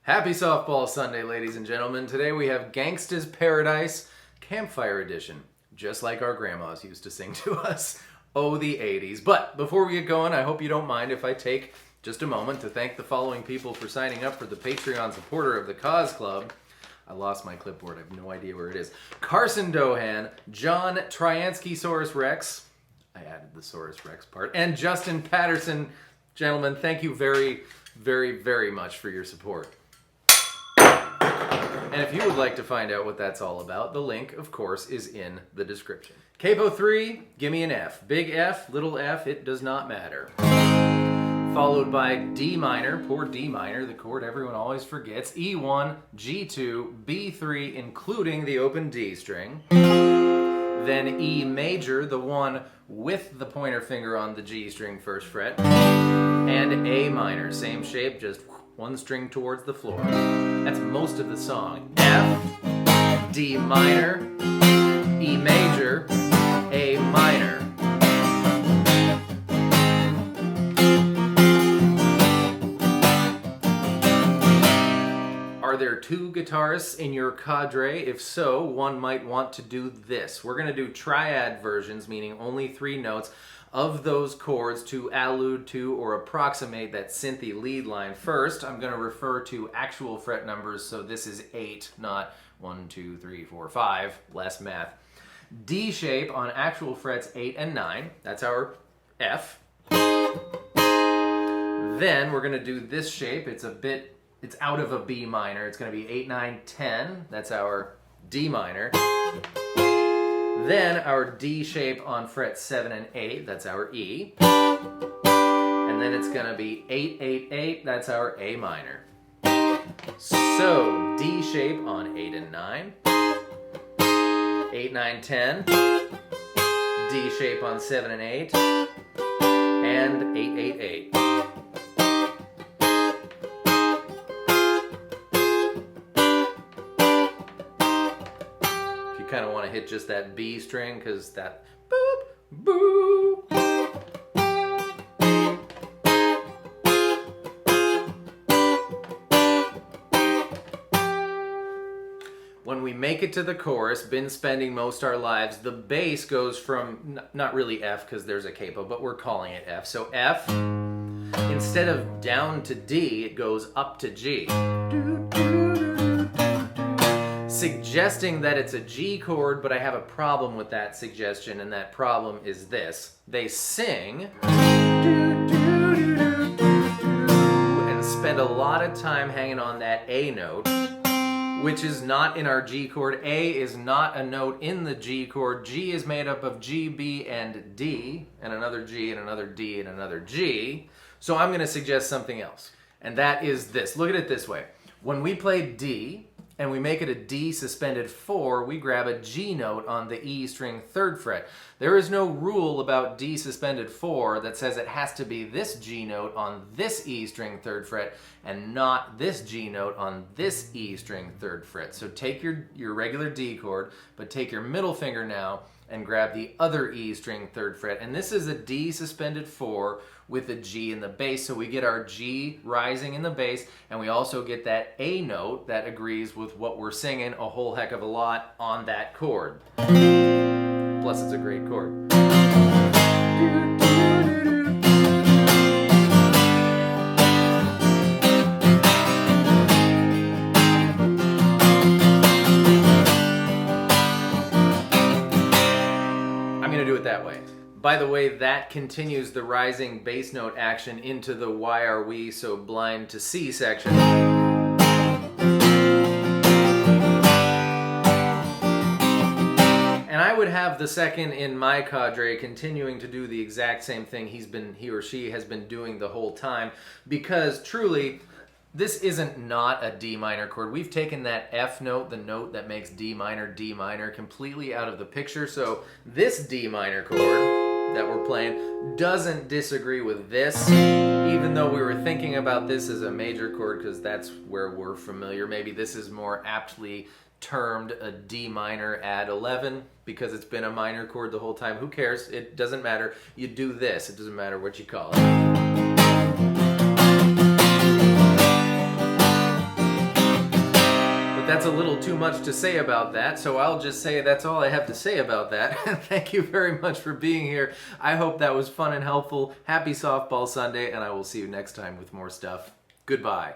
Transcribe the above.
Happy Softball Sunday, ladies and gentlemen. Today we have Gangsta's Paradise Campfire Edition, just like our grandmas used to sing to us. Oh, the 80s. But before we get going, I hope you don't mind if I take just a moment to thank the following people for signing up for the Patreon supporter of the Cause Club. I lost my clipboard. I have no idea where it is. Carson Dohan, John Triansky Rex. I added the Saurus Rex part. And Justin Patterson. Gentlemen, thank you very, very, very much for your support. And if you would like to find out what that's all about, the link, of course, is in the description. Capo 3, give me an F. Big F, little f, it does not matter. Followed by D minor, poor D minor, the chord everyone always forgets. E1, G2, B3, including the open D string. Then E major, the one with the pointer finger on the G string first fret. And A minor, same shape, just one string towards the floor. That's most of the song. F, D minor, E major, A minor. Are there two guitarists in your cadre? If so, one might want to do this. We're going to do triad versions, meaning only 3 notes of those chords to allude to or approximate that synthy lead line. First, I'm going to refer to actual fret numbers, so this is 8, not 1, 2, 3, 4, 5, less math. D shape on actual frets 8 and 9, that's our F. Then we're going to do this shape, it's out of a B minor, it's going to be 8, 9, 10, that's our D minor. Then our D shape on fret 7 and 8, that's our E. And then it's going to be 8, 8, 8, that's our A minor. So, D shape on 8 and 9. 8, 9, 10. D shape on 7 and 8. And 8, 8, 8. Kind of want to hit just that B string because that boop, boop. When we make it to the chorus, been spending most our lives, the bass goes from, not really F because there's a capo, but we're calling it F. So F, instead of down to D, it goes up to G. Suggesting that it's a G chord, but I have a problem with that suggestion, and that problem is this. They sing and spend a lot of time hanging on that A note, which is not in our G chord. A is not a note in the G chord. G is made up of G, B, and D, and another G, and another D, and another G. So I'm going to suggest something else, and that is this. Look at it this way. When we play D, and we make it a D suspended 4, we grab a G note on the E string 3rd fret. There is no rule about D suspended 4 that says it has to be this G note on this E string 3rd fret and not this G note on this E string 3rd fret. So take your regular D chord, but take your middle finger now and grab the other E string 3rd fret. And this is a D suspended 4 with a G in the bass, so we get our G rising in the bass, and we also get that A note that agrees with what we're singing a whole heck of a lot on that chord. Plus, it's a great chord. I'm gonna do it that way. By the way, that continues the rising bass note action into the Why Are We So Blind to See section. And I would have the second in my cadre continuing to do the exact same thing he or she has been doing the whole time, because truly, this isn't not a D minor chord. We've taken that F note, the note that makes D minor, completely out of the picture. So this D minor chord that we're playing doesn't disagree with this, even though we were thinking about this as a major chord because that's where we're familiar. Maybe this is more aptly termed a D minor add 11 because it's been a minor chord the whole time. Who cares? It doesn't matter. You do this. It doesn't matter what you call it. that's a little too much to say about that, so I'll just say that's all I have to say about that. Thank you very much for being here. I hope that was fun and helpful. Happy Softball Sunday, and I will see you next time with more stuff. Goodbye.